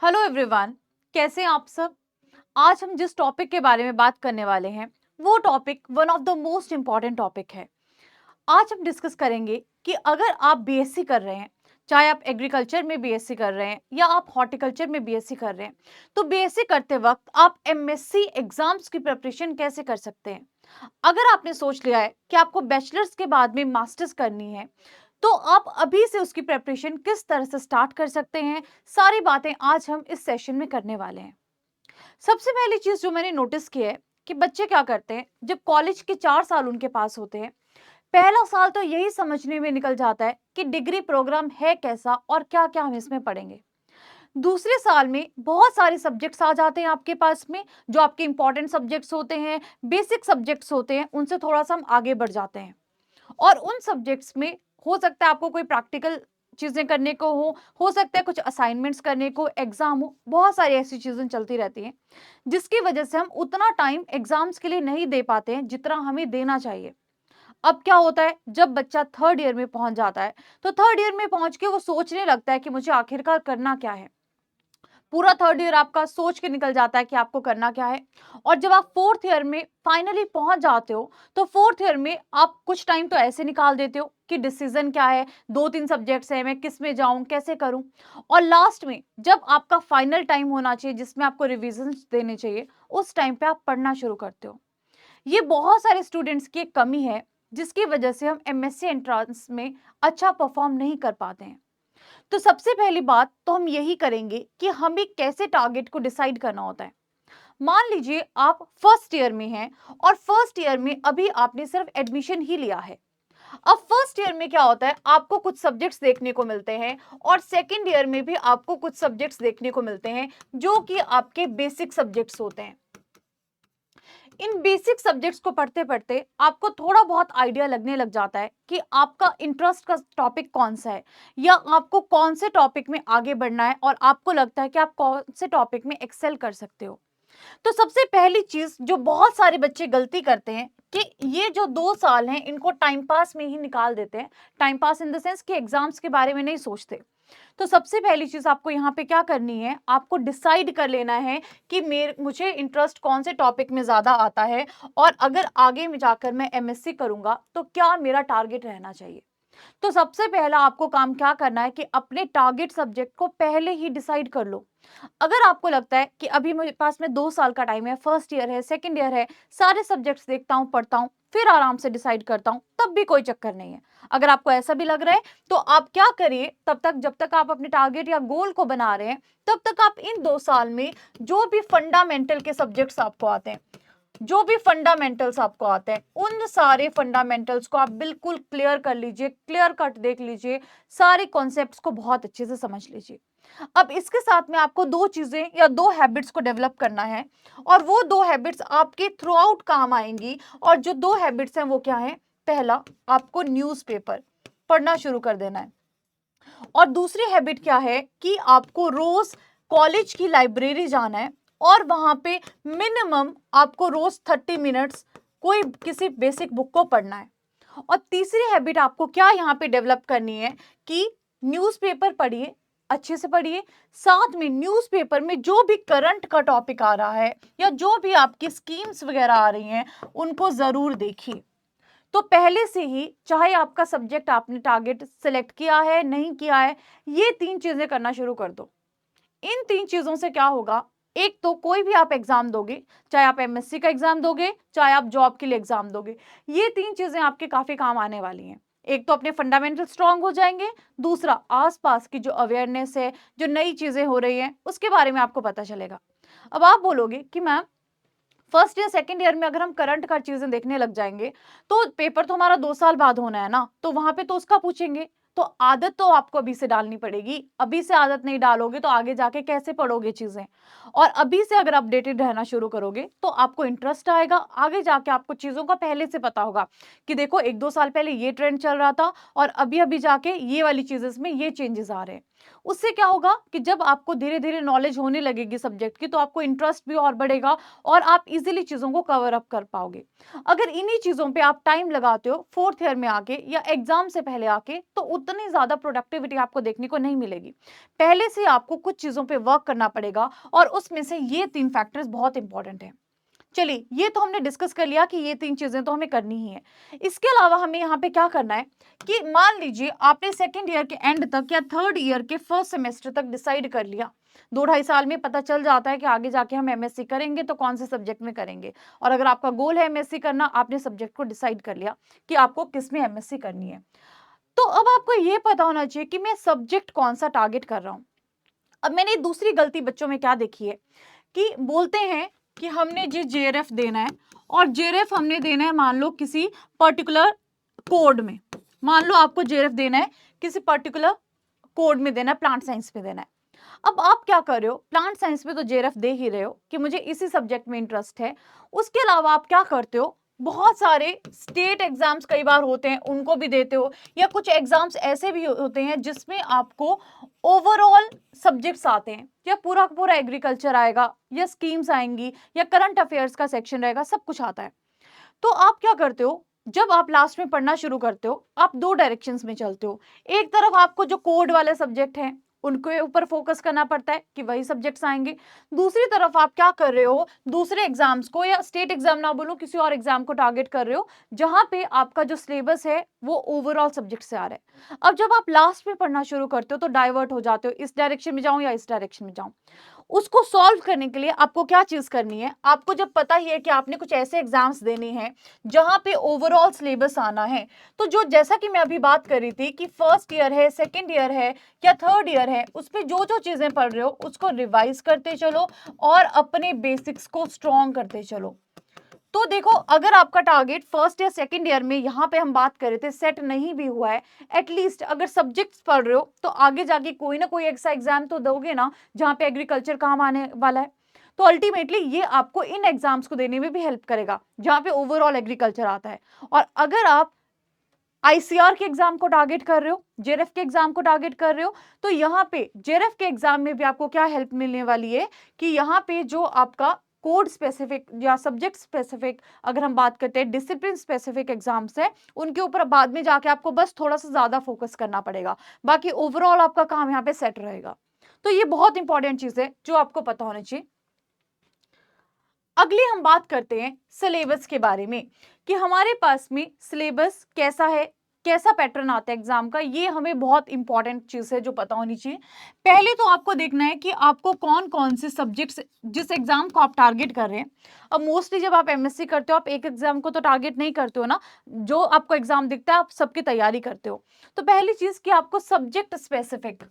Hello everyone, कैसे हैं आप सब। आज हम जिस टॉपिक के बारे में बात करने वाले हैं वो topic one of the most important topic है। आज हम डिस्कस करेंगे कि अगर आप बीएससी कर रहे हैं, चाहे आप एग्रीकल्चर में बीएससी कर रहे हैं या आप हॉर्टिकल्चर में बीएससी कर रहे हैं, तो बीएससी करते वक्त आप एमएससी एग्जाम्स की प्रिपरेशन कैसे कर सकते हैं। अगर आपने सोच लिया है कि आपको बैचलर्स के बाद में मास्टर्स करनी है, तो आप अभी से उसकी प्रिपरेशन किस तरह से स्टार्ट कर सकते हैं, सारी बातें आज हम इस सेशन में करने वाले हैं। सबसे पहली चीज जो मैंने नोटिस की है कि बच्चे क्या करते हैं, जब कॉलेज के 4 साल उनके पास होते हैं, पहला साल तो यही समझने में निकल जाता है कि डिग्री प्रोग्राम है कैसा और क्या क्या हम इसमें पढ़ेंगे। दूसरे साल में बहुत सारे सब्जेक्ट्स आ जाते हैं आपके पास में, जो आपके इंपॉर्टेंट सब्जेक्ट्स होते हैं, बेसिक सब्जेक्ट्स होते हैं, उनसे थोड़ा सा हम आगे बढ़ जाते हैं। और उन सब्जेक्ट्स में हो सकता है आपको कोई प्रैक्टिकल चीजें करने को हो सकता है कुछ असाइनमेंट्स करने को, एग्जाम हो, बहुत सारी ऐसी चीजें चलती रहती हैं जिसकी वजह से हम उतना टाइम एग्जाम्स के लिए नहीं दे पाते हैं जितना हमें देना चाहिए। अब क्या होता है, जब बच्चा थर्ड ईयर में पहुंच जाता है तो थर्ड ईयर में पहुंच के वो सोचने लगता है कि मुझे आखिरकार करना क्या है। पूरा थर्ड ईयर आपका सोच के निकल जाता है कि आपको करना क्या है। और जब आप फोर्थ ईयर में फाइनली पहुंच जाते हो तो फोर्थ ईयर में आप कुछ टाइम तो ऐसे निकाल देते हो कि डिसीजन क्या है, 2-3 सब्जेक्ट्स है, मैं किस में जाऊं, कैसे करूं। और लास्ट में जब आपका फाइनल टाइम होना चाहिए जिसमें आपको रिविजन देने चाहिए, उस टाइम पे आप पढ़ना शुरू करते हो। ये बहुत सारे स्टूडेंट्स की एक कमी है जिसकी वजह से हम एमएससी एंट्रेंस में अच्छा परफॉर्म नहीं कर पाते हैं। तो सबसे पहली बात तो हम यही करेंगे कि हमें कैसे टारगेट को डिसाइड करना होता है। मान लीजिए आप फर्स्ट ईयर में हैं और फर्स्ट ईयर में अभी आपने सिर्फ एडमिशन ही लिया है। अब फर्स्ट ईयर में क्या होता है, आपको कुछ सब्जेक्ट्स देखने को मिलते हैं और सेकंड ईयर में भी आपको कुछ सब्जेक्ट्स देखने को मिलते हैं जो कि आपके बेसिक सब्जेक्ट्स होते हैं। इन बेसिक सब्जेक्ट्स को पढ़ते पढ़ते आपको थोड़ा बहुत आइडिया लगने लग जाता है कि आपका इंटरेस्ट का टॉपिक कौन सा है या आपको कौन से टॉपिक में आगे बढ़ना है और आपको लगता है कि आप कौन से टॉपिक में एक्सेल कर सकते हो। तो सबसे पहली चीज जो बहुत सारे बच्चे गलती करते हैं कि ये जो 2 साल हैं इनको टाइम पास में ही निकाल देते हैं। Time pass in the sense कि एग्जाम्स के बारे में नहीं सोचते। तो सबसे पहली चीज आपको यहाँ पे क्या करनी है, आपको डिसाइड कर लेना है कि मुझे इंटरेस्ट कौन से टॉपिक में ज्यादा आता है और अगर आगे में जाकर मैं एमएससी करूंगा तो क्या मेरा टारगेट रहना चाहिए। तो सबसे पहला आपको काम क्या करना है कि अपने टारगेट सब्जेक्ट को पहले ही डिसाइड कर लो। अगर आपको लगता है कि अभी मेरे पास में 2 साल का टाइम है, फर्स्ट ईयर है, सेकंड ईयर है, सारे सब्जेक्ट्स देखता हूँ, पढ़ता हूँ, फिर आराम से डिसाइड करता हूँ, तब भी कोई चक्कर नहीं है। अगर आपको ऐसा भी लग रहा है तो आप क्या करिए, तब तक जब तक आप अपने टारगेट या गोल को बना रहे हैं तब तक आप इन 2 साल में जो भी फंडामेंटल के सब्जेक्ट्स आपको आते हैं, जो भी फंडामेंटल्स आपको आते हैं, उन सारे फंडामेंटल्स को आप बिल्कुल क्लियर कर लीजिए, क्लियर कट देख लीजिए, सारे कॉन्सेप्ट्स को बहुत अच्छे से समझ लीजिए। अब इसके साथ में आपको दो चीजें या दो हैबिट्स को डेवलप करना है और वो दो हैबिट्स आपके थ्रू आउट काम आएंगी। और जो दो हैबिट्स हैं वो क्या है, पहला, आपको न्यूज़पेपर पढ़ना शुरू कर देना है। और दूसरी हैबिट क्या है कि आपको रोज कॉलेज की लाइब्रेरी जाना है और वहां पे मिनिमम आपको रोज 30 मिनट्स कोई किसी बेसिक बुक को पढ़ना है। और तीसरी हैबिट आपको क्या यहाँ पे डेवलप करनी है कि न्यूज़पेपर पढ़िए, अच्छे से पढ़िए, साथ में न्यूज़पेपर में जो भी करंट का टॉपिक आ रहा है या जो भी आपकी स्कीम्स वगैरह आ रही हैं उनको जरूर देखिए। तो पहले से ही चाहे आपका सब्जेक्ट आपने टारगेट सिलेक्ट किया है नहीं किया है, ये 3 चीजें करना शुरू कर दो। इन 3 चीजों से क्या होगा, एक तो कोई भी आप एग्जाम दोगे, चाहे आप एमएससी का एग्जाम दोगे, चाहे आप जॉब के लिए एग्जाम दोगे, ये 3 चीजें आपके काफी काम आने वाली हैं। एक तो अपने फंडामेंटल स्ट्रांग हो जाएंगे, दूसरा आसपास की जो अवेयरनेस है, जो नई चीजें हो रही हैं उसके बारे में आपको पता चलेगा। अब आप बोलोगे कि ma'am first year second year में अगर हम करंट का चीजें देखने लग जाएंगे तो पेपर तो हमारा 2 साल बाद होना है ना, तो वहां पे तो उसका पूछेंगे। तो आदत तो आपको अभी से डालनी पड़ेगी, अभी से आदत नहीं डालोगे तो आगे जाके कैसे पढ़ोगे चीजें। और अभी से अगर अपडेटेड रहना शुरू करोगे तो आपको इंटरेस्ट आएगा, आगे जाके आपको चीजों का पहले से पता होगा कि देखो 1-2 साल पहले ये ट्रेंड चल रहा था और अभी अभी जाके ये वाली चीजें में ये चेंजेस आ रहे हैं। उससे क्या होगा कि जब आपको धीरे धीरे नॉलेज होने लगेगी सब्जेक्ट की, तो आपको इंटरेस्ट भी और बढ़ेगा और आप इजीली चीजों को कवर अप कर पाओगे। अगर इन्हीं चीजों पे आप टाइम लगाते हो फोर्थ ईयर में आके या एग्जाम से पहले आके, तो उतनी ज्यादा प्रोडक्टिविटी आपको देखने को नहीं मिलेगी। पहले से आपको कुछ चीजों पे वर्क करना पड़ेगा और उसमें से ये 3 फैक्टर्स बहुत इंपॉर्टेंट है। चलिए, ये तो हमने डिस्कस कर लिया कि ये 3 चीजें तो हमें करनी ही है। इसके अलावा हमें यहाँ पे क्या करना है कि मान लीजिए आपने सेकेंड ईयर के एंड तक या थर्ड ईयर के फर्स्ट सेमेस्टर तक डिसाइड कर लिया। 2-2.5 साल में पता चल जाता है कि आगे जाके हम एमएससी करेंगे तो कौन से सब्जेक्ट में करेंगे। और अगर आपका गोल है एमएससी करना, आपने सब्जेक्ट को डिसाइड कर लिया कि आपको किस में एमएससी करनी है। तो अब आपको ये पता होना चाहिए कि मैं सब्जेक्ट कौन सा टारगेट कर रहा हूँ। अब मैंने दूसरी गलती बच्चों में क्या देखी है कि बोलते हैं कि हमने जी जेआरएफ देना है, और जेआरएफ हमने देना है मान लो किसी पर्टिकुलर कोड में। मान लो आपको जेआरएफ देना है किसी पर्टिकुलर कोड में देना है, प्लांट साइंस में देना है। अब आप क्या कर रहे हो, प्लांट साइंस में तो जेआरएफ दे ही रहे हो कि मुझे इसी सब्जेक्ट में इंटरेस्ट है। उसके अलावा आप क्या करते हो, बहुत सारे स्टेट एग्जाम्स कई बार होते हैं उनको भी देते हो, या कुछ एग्जाम्स ऐसे भी होते हैं जिसमें आपको ओवरऑल सब्जेक्ट्स आते हैं, या पूरा पूरा एग्रीकल्चर आएगा, या स्कीम्स आएंगी, या करंट अफेयर्स का सेक्शन रहेगा, सब कुछ आता है। तो आप क्या करते हो, जब आप लास्ट में पढ़ना शुरू करते हो, आप 2 डायरेक्शंस में चलते हो। एक तरफ आपको जो कोड वाले सब्जेक्ट हैं उनके ऊपर फोकस करना पड़ता है कि वही सब्जेक्ट्स आएंगे। दूसरी तरफ आप क्या कर रहे हो, दूसरे एग्जाम्स को, या स्टेट एग्जाम ना बोलो, किसी और एग्जाम को टारगेट कर रहे हो जहां पे आपका जो सिलेबस है वो ओवरऑल सब्जेक्ट से आ रहा है। अब जब आप लास्ट में पढ़ना शुरू करते हो तो डाइवर्ट हो जाते हो, इस डायरेक्शन में जाऊं या इस डायरेक्शन में जाऊं। उसको सॉल्व करने के लिए आपको क्या चीज करनी है, आपको जब पता ही है कि आपने कुछ ऐसे एग्जाम्स देने हैं जहां पे ओवरऑल सिलेबस आना है, तो जो जैसा कि मैं अभी बात कर रही थी कि फर्स्ट ईयर है, सेकंड ईयर है या थर्ड ईयर है, उस पे जो जो चीजें पढ़ रहे हो उसको रिवाइज करते चलो और अपने बेसिक्स को स्ट्रॉन्ग करते चलो। तो देखो, अगर आपका टारगेट फर्स्ट या सेकंड ईयर में, यहाँ पे हम बात कर रहे थे, सेट नहीं भी हुआ है, एटलीस्ट अगर सब्जेक्ट्स पढ़ रहे हो तो आगे जाके कोई ना कोई ऐसा एग्जाम तो दोगे ना जहाँ पे एग्रीकल्चर काम आने वाला है। तो अल्टीमेटली ये आपको इन एग्जाम्स को देने में भी हेल्प करेगा जहाँ पे ओवरऑल एग्रीकल्चर आता है। और अगर आप आईसीआर के एग्जाम को टारगेट कर रहे हो, जेआरएफ के एग्जाम को टारगेट कर रहे हो, तो यहाँ पे जेआरएफ के एग्जाम में भी आपको क्या हेल्प मिलने वाली है कि यहाँ पे जो आपका कोड स्पेसिफिक या सब्जेक्ट स्पेसिफिक, अगर हम बात करते हैं डिसिप्लिन स्पेसिफिक एग्जाम्स है, उनके ऊपर बाद में जाके आपको बस थोड़ा सा ज्यादा फोकस करना पड़ेगा, बाकी ओवरऑल आपका काम यहाँ पे सेट रहेगा। तो ये बहुत इंपॉर्टेंट चीज है जो आपको पता होनी चाहिए। अगली हम बात करते हैं सिलेबस के बारे में कि हमारे पास में सिलेबस कैसा है, कैसा पैटर्न आता है एग्जाम का, ये हमें बहुत इंपॉर्टेंट चीज है जो पता होनी चाहिए। पहले तो आपको देखना है कि आपको कौन कौन से सब्जेक्ट्स, जिस एग्जाम को आप टारगेट कर रहे हैं। अब मोस्टली जब आप एमएससी करते हो आप एक एग्जाम को तो टारगेट नहीं करते हो ना, जो आपको एग्जाम दिखता है आप सबकी तैयारी करते हो। तो पहली चीज कि आपको सब्जेक्ट स्पेसिफिक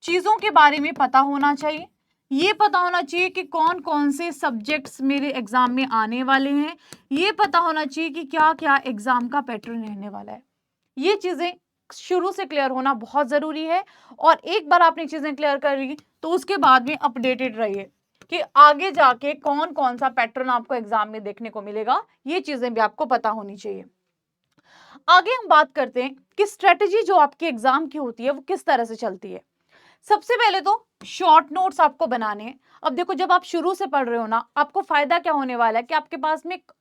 चीजों के बारे में पता होना चाहिए। ये पता होना चाहिए कि कौन कौन से सब्जेक्ट्स मेरे एग्जाम में आने वाले हैं। ये पता होना चाहिए कि क्या क्या एग्जाम का पैटर्न रहने वाला है। ये चीजें शुरू से क्लियर होना बहुत जरूरी है। और एक बार आपने चीजें क्लियर कर ली तो उसके बाद में अपडेटेड रहिए कि आगे जाके कौन कौन सा पैटर्न आपको एग्जाम में देखने को मिलेगा। ये चीजें भी आपको पता होनी चाहिए। आगे हम बात करते हैं कि स्ट्रेटेजी जो आपके एग्जाम की होती है वो किस तरह से चलती है। सबसे पहले तो शॉर्ट नोट्स आपको बनाने हैं। अब देखो, जब आप शुरू से पढ़ रहे हो ना, आपको फायदा क्या होने वाला है कि आपके पास में एक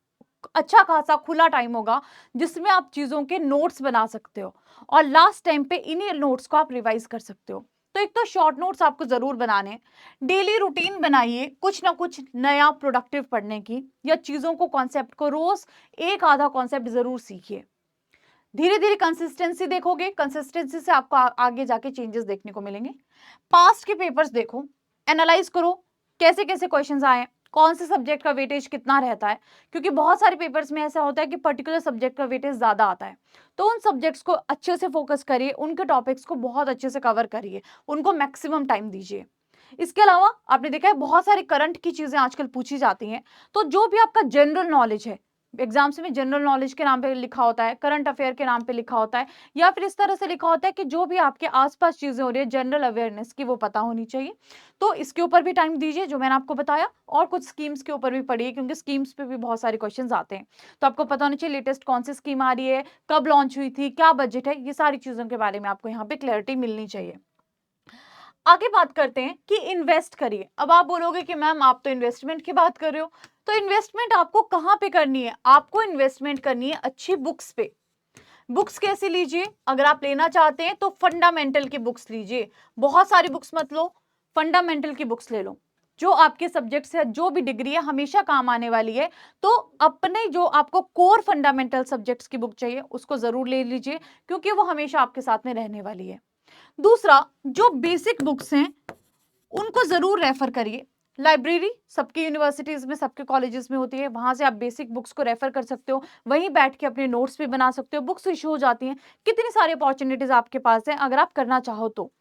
अच्छा खासा खुला टाइम होगा जिसमें आप चीजों के नोट्स बना सकते हो और लास्ट टाइम पे इन्हीं नोट्स को आप रिवाइज कर सकते हो। तो एक तो शॉर्ट नोट्स आपको जरूर बनाने हैं। डेली रूटीन बनाइए कुछ ना कुछ नया प्रोडक्टिव पढ़ने की, या चीजों को, कॉन्सेप्ट को रोज एक आधा कॉन्सेप्ट जरूर सीखिए। धीरे धीरे कंसिस्टेंसी देखोगे, कंसिस्टेंसी से आपको आगे जाके चेंजेस देखने को मिलेंगे। पास्ट के पेपर्स देखो, एनालाइज करो कैसे कैसे क्वेश्चंस आए, कौन से सब्जेक्ट का वेटेज कितना रहता है, क्योंकि बहुत सारे पेपर्स में ऐसा होता है कि पर्टिकुलर सब्जेक्ट का वेटेज ज्यादा आता है। तो उन सब्जेक्ट्स को अच्छे से फोकस करिए, उनके टॉपिक्स को बहुत अच्छे से कवर करिए, उनको मैक्सिमम टाइम दीजिए। इसके अलावा आपने देखा है बहुत सारे करंट की चीजें आजकल पूछी जाती हैं, तो जो भी आपका जनरल नॉलेज है, एग्जाम्स में जनरल नॉलेज के नाम पे लिखा होता है, करंट अफेयर के नाम पे लिखा होता है, या फिर इस तरह से लिखा होता है कि जो भी आपके आसपास चीजें हो रही है जनरल अवेयरनेस की, वो पता होनी चाहिए। तो इसके ऊपर भी टाइम दीजिए जो मैंने आपको बताया, और कुछ स्कीम्स के ऊपर भी पढ़िए क्योंकि स्कीम्स पे भी बहुत सारे क्वेश्चंस आते हैं। तो आपको पता होना चाहिए लेटेस्ट कौन सी स्कीम आ रही है, कब लॉन्च हुई थी, क्या बजट है, ये सारी चीजों के बारे में आपको यहाँ पे क्लैरिटी मिलनी चाहिए। आगे बात करते हैं कि इन्वेस्ट करिए। अब आप बोलोगे कि मैम आप तो इन्वेस्टमेंट की बात कर रहे हो, तो इन्वेस्टमेंट आपको कहाँ पे करनी है? आपको इन्वेस्टमेंट करनी है अच्छी बुक्स पे। बुक्स कैसे लीजिए? अगर आप लेना चाहते हैं तो फंडामेंटल की बुक्स लीजिए, बहुत सारी बुक्स मत लो, फंडामेंटल की बुक्स ले लो, जो आपके सब्जेक्ट से जो भी डिग्री है हमेशा काम आने वाली है। तो अपने जो आपको कोर फंडामेंटल सब्जेक्ट्स की बुक चाहिए उसको जरूर ले लीजिए, क्योंकि वो हमेशा आपके साथ में रहने वाली है। दूसरा, जो बेसिक बुक्स हैं उनको जरूर रेफर करिए। लाइब्रेरी सबकी यूनिवर्सिटीज में, सबके कॉलेजेस में होती है, वहां से आप बेसिक बुक्स को रेफर कर सकते हो, वहीं बैठ के अपने नोट्स भी बना सकते हो। बुक्स इशू हो जाती हैं, कितनी सारी अपॉर्चुनिटीज आपके पास हैं अगर आप करना चाहो तो।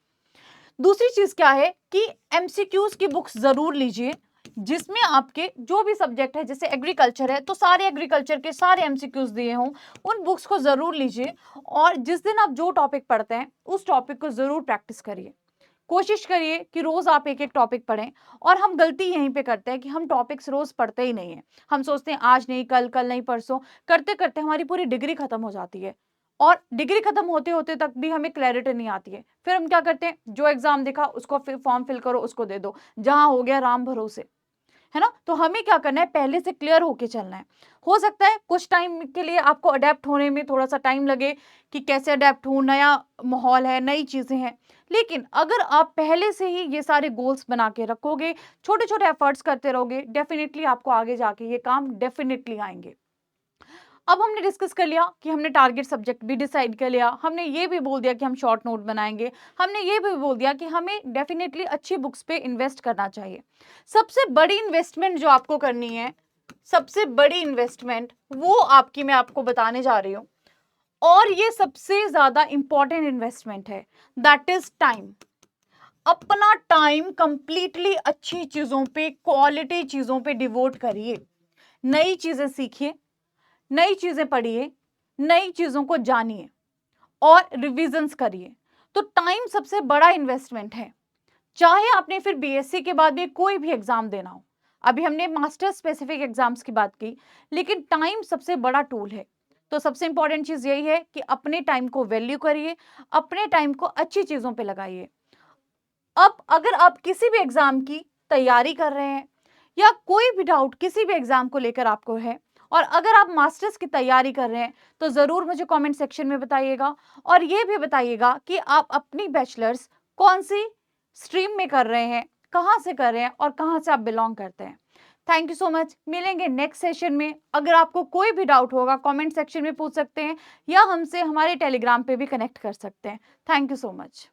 दूसरी चीज क्या है कि एमसीक्यूज की बुक्स जरूर लीजिए, जिसमें आपके जो भी सब्जेक्ट है, जैसे एग्रीकल्चर है तो सारे एग्रीकल्चर के सारे एमसीक्यूज दिए हों, उन बुक्स को जरूर लीजिए। और जिस दिन आप जो टॉपिक पढ़ते हैं उस टॉपिक को जरूर प्रैक्टिस करिए। कोशिश करिए कि रोज आप एक एक टॉपिक पढ़ें। और हम गलती यहीं पे करते हैं कि हम टॉपिक्स रोज पढ़ते ही नहीं है। हम सोचते हैं आज नहीं, कल, कल नहीं परसों, करते करते हमारी पूरी डिग्री खत्म हो जाती है। और डिग्री खत्म होते होते तक भी हमें क्लैरिटी नहीं आती है। फिर हम क्या करते हैं, जो एग्जाम देखा उसको फॉर्म फिल करो, उसको दे दो, जहां हो गया राम भरोसे, है ना। तो हमें क्या करना है, पहले से क्लियर होके चलना है। हो सकता है कुछ टाइम के लिए आपको अडेप्ट होने में थोड़ा सा टाइम लगे कि कैसे अडेप्ट हो, नया माहौल है, नई चीजें हैं। लेकिन अगर आप पहले से ही ये सारे गोल्स बना के रखोगे, छोटे छोटे एफर्ट्स करते रहोगे, डेफिनेटली आपको आगे जाके ये काम डेफिनेटली आएंगे। अब हमने डिस्कस कर लिया कि हमने टारगेट सब्जेक्ट भी डिसाइड कर लिया, हमने ये भी बोल दिया कि हम शॉर्ट नोट बनाएंगे, हमने ये भी बोल दिया कि हमें डेफिनेटली अच्छी बुक्स पे इन्वेस्ट करना चाहिए। सबसे बड़ी इन्वेस्टमेंट जो आपको करनी है, सबसे बड़ी इन्वेस्टमेंट वो आपकी मैं आपको बताने जा रही हूँ, और ये सबसे ज्यादा इंपॉर्टेंट इन्वेस्टमेंट है, दैट इज टाइम। अपना टाइम कंप्लीटली अच्छी चीजों पे, क्वालिटी चीजों पे डिवोट करिए। नई चीजें सीखिए, नई चीजें पढ़िए, नई चीजों को जानिए और रिविजन्स करिए। तो टाइम सबसे बड़ा इन्वेस्टमेंट है। चाहे आपने फिर बीएससी के बाद भी कोई भी एग्जाम देना हो, अभी हमने मास्टर स्पेसिफिक एग्जाम्स की बात की, लेकिन टाइम सबसे बड़ा टूल है। तो सबसे इंपॉर्टेंट चीज यही है कि अपने टाइम को वैल्यू करिए, अपने टाइम को अच्छी चीजों पे लगाइए। अब अगर आप किसी भी एग्जाम की तैयारी कर रहे हैं या कोई भी डाउट किसी भी एग्जाम को लेकर आपको है, और अगर आप मास्टर्स की तैयारी कर रहे हैं, तो जरूर मुझे कमेंट सेक्शन में बताइएगा। और ये भी बताइएगा कि आप अपनी बैचलर्स कौन सी स्ट्रीम में कर रहे हैं, कहाँ से कर रहे हैं और कहाँ से आप बिलोंग करते हैं। Thank you so much. मिलेंगे नेक्स्ट सेशन में। अगर आपको कोई भी डाउट होगा कमेंट सेक्शन में पूछ सकते हैं, या हमसे हमारे टेलीग्राम पे भी कनेक्ट कर सकते हैं। Thank you so much.